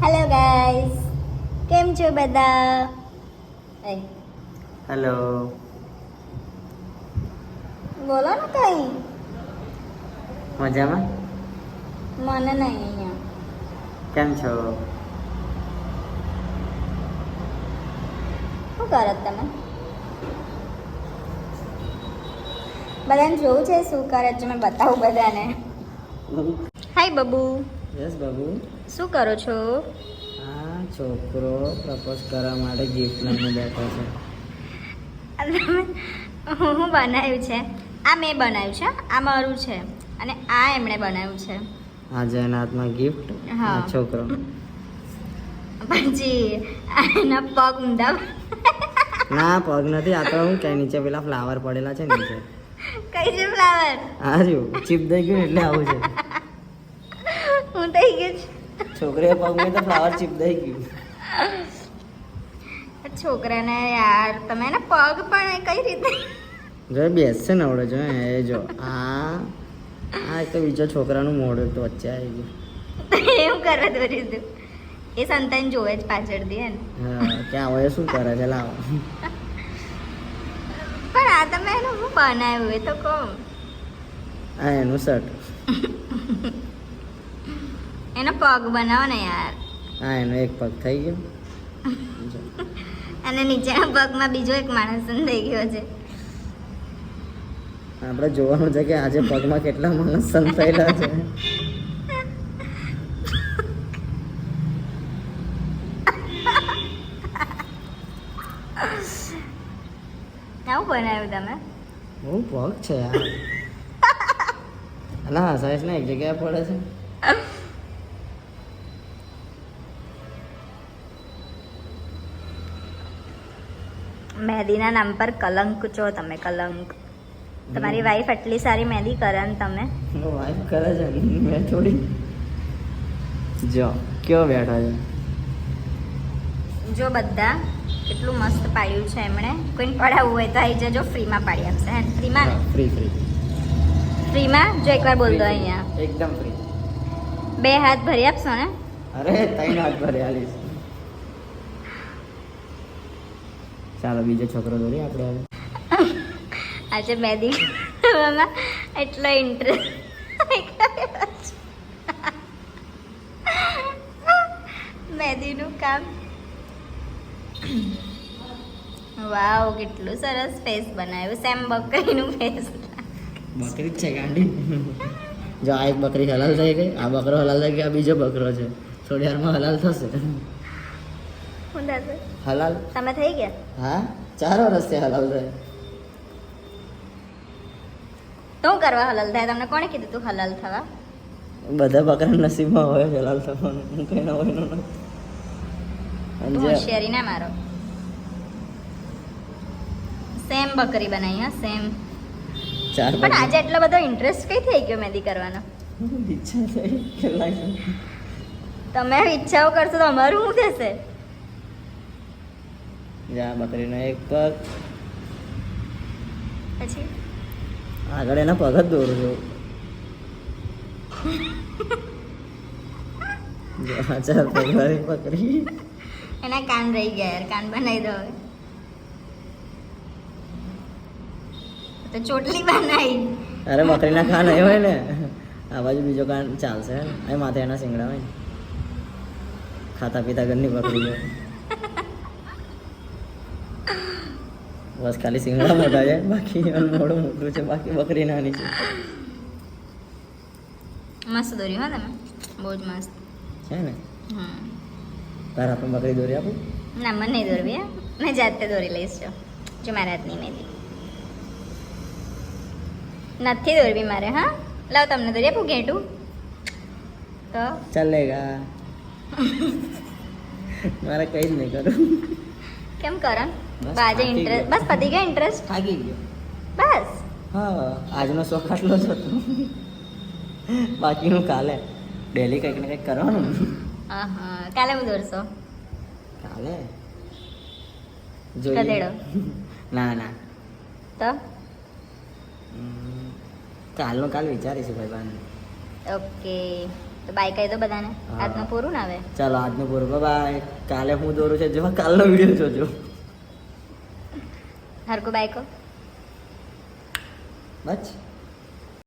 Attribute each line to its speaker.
Speaker 1: Hello guys, કેમ છો બધા?
Speaker 2: હેલો.
Speaker 1: બોલો ને કઈ.
Speaker 2: મજામાં?
Speaker 1: મને નહીં અહીંયા.
Speaker 2: કેમ છો?
Speaker 1: શું કરો તમે? બધાને જોવું છે શું કરે છે, મેં બતાવું બધાને. હાય બબુ,
Speaker 2: યસ બાબુ.
Speaker 1: શું કરો છો?
Speaker 2: આ છોકરો પ્રપોઝ કરવા માટે ગિફ્ટ લઈને બેઠો છે.
Speaker 1: હું બનાવ્યું છે, આ મેં બનાવ્યું છે, આ મારું છે અને આ એમણે બનાવ્યું છે.
Speaker 2: આજે એના હાથમાં ગિફ્ટ.
Speaker 1: હા.
Speaker 2: આ છોકરો
Speaker 1: પછી આ એના પગ ઊંધા.
Speaker 2: ના પગ નથી, આ તો હું કે નીચે પેલા ફ્લાવર પડેલા છે નીચે.
Speaker 1: કઈ છે ફ્લાવર?
Speaker 2: આ રહ્યું ચીપ દઈ ગયું એટલે આવું છે.
Speaker 1: હું થઈ ગયું છું.
Speaker 2: છોકરીએ પગમાં તો ફ્લાવર ચીપ દઈ ગયું.
Speaker 1: છોકરાને યાર તમે એના પગ પણ કઈ રીતે?
Speaker 2: જો બેસશે ને આવડે જો એ જો આ એક તો બીજો છોકરાનું મોઢું તો વચ્ચે આવી ગયું.
Speaker 1: એમ કરવા દોરી દીધું. એ સંતાન જોવે જ પાછળથી હે ને.
Speaker 2: હા ક્યાં હોય શું કરે છે લાવો.
Speaker 1: પણ આ તમે એનું હું બનાવ્યું એ તો કહો.
Speaker 2: આ એનું શર્ટ.
Speaker 1: એનો પગ બનાવો ને યાર.
Speaker 2: હા એનો એક પગ થઈ ગયો.
Speaker 1: અને નીચેના પગમાં બીજો એક માણસ થઈ ગયો છે.
Speaker 2: આપણે જોવાનું છે કે આજે પગમાં કેટલા માણસ સંતાયેલા છે.
Speaker 1: આવું બનાવ્યું તમે?
Speaker 2: બહુ પગ છે યાર. અલા સાઈઝ ને એક જગ્યાએ પડે છે.
Speaker 1: મહેંદીના નામ પર કલંક છો તમે, કલંક. તમારી વાઈફ આટલી સારી મહેંદી કરે ને તમે.
Speaker 2: વાઈફ કરે છે મેં થોડી. જો કયો બેઠો છે.
Speaker 1: જો બધા કેટલું મસ્ત પાડ્યું છે એમણે. કોઈને પડાવવું હોય તો આવી જજો, ફ્રીમાં પાડી આપશે. હે ફ્રીમાં ને?
Speaker 2: ફ્રી ફ્રી
Speaker 1: ફ્રીમાં જો એકવાર બોલ દો અહીંયા.
Speaker 2: એકદમ ફ્રી.
Speaker 1: 2 હાથ ભરી આપશો ને?
Speaker 2: અરે 3 હાથ ભરે આલીશ. ચાલો બીજો છોકરો દોરી આપણે હવે.
Speaker 1: આજે મહેંદી કરવામાં એટલો ઇન્ટરેસ્ટ મહેંદીનું કામ. વાવ કેટલું સરસ ફેસ બનાવ્યું. સેમ બકરીનું ફેસ.
Speaker 2: બકરી જ છે ગાંડી. જો આ એક બકરી હલાલ થઈ ગઈ, આ બકરો હલાલ થઈ ગયો, આ બીજો બકરો છે. થોડી વારમાં હલાલ થશે.
Speaker 1: હું થશે?
Speaker 2: હલાલ.
Speaker 1: તમે થઈ ગયા?
Speaker 2: હા 4 વર્ષથી હલાલ થાય.
Speaker 1: તો હું કરવા હલાલ થાય? તમને કોણે કીધું તું હલાલ થવા?
Speaker 2: બધા બકરા નસીબમાં હોય જ હલાલ થવાનું. હું કઈ ના હોય
Speaker 1: તું હોશિયારી ના મારો. સેમ બકરી બનાવી. હા સેમ.
Speaker 2: 4
Speaker 1: પણ આજે એટલો બધો ઇન્ટરેસ્ટ કઈ થઈ ગયો મહેંદી કરવાનો?
Speaker 2: ઈચ્છા થઈ કેટલા છે.
Speaker 1: તમે ઈચ્છાઓ કરશો તો અમારું શું થશે?
Speaker 2: જા બકરીનો એક પગ.
Speaker 1: પછી
Speaker 2: આગળ એના પગ જ દોરું છું. જો આ 4 પગવાળી બકરી.
Speaker 1: એના કાન રહી ગયા યાર, કાન બનાવી દો હવે. તો ચોટલી બનાવી.
Speaker 2: અરે બકરીના કાન એ હોય ને, આ બાજુ બીજો કાન ચાલશે. એ માથે એના શિંગડા હોય ને. ખાતા પીતા ઘરની બકરી છે. બસ ખાલી શિંગડા મોટા છે, બાકી એનું મોઢું મોટું છે, બાકી બકરી નાની છે.
Speaker 1: મસ્ત દોર્યું હા તમે, બહુ જ મસ્ત
Speaker 2: છે ને.
Speaker 1: હમ.
Speaker 2: તારા પણ બકરી દોરી આપું?
Speaker 1: ના મને નહીં દોરવી હા, મેં જાતે દોરી લઈશ. જો મારા હાથની મહેંદી નથી દોરવી મારે. હા લાવ તમને દોરી આપું ઘેટું તો
Speaker 2: ચાલેગા. મારે કઈ જ નહીં કરું.
Speaker 1: કેમ કરો?
Speaker 2: બસ
Speaker 1: આજે
Speaker 2: થાકી
Speaker 1: ઇન્ટરેસ્ટ
Speaker 2: ગયો.
Speaker 1: બસ પતી ગયા ઇન્ટરેસ્ટ
Speaker 2: થાકી ગયો.
Speaker 1: બસ.
Speaker 2: હા આજનો શોખ આટલો જ હતો. બાકીનું કાલે ડેલી કંઈક ને કંઈક કરવાનું.
Speaker 1: હા હા કાલે હું દોરશો?
Speaker 2: કાલે
Speaker 1: ગધેડો.
Speaker 2: ના ના
Speaker 1: તો
Speaker 2: કાલનું કાલ વિચારીશું ભાઈ બાન.
Speaker 1: ઓકે તો બાય કહી દો બધાને.
Speaker 2: હા.
Speaker 1: આજનું પૂરું ને હવે.
Speaker 2: ચાલો આજનું પૂરું, બાય. કાલે હું દોરું છે જો કાલનો વિડીયો જોજો.
Speaker 1: હરકો બાય કહો.
Speaker 2: બસ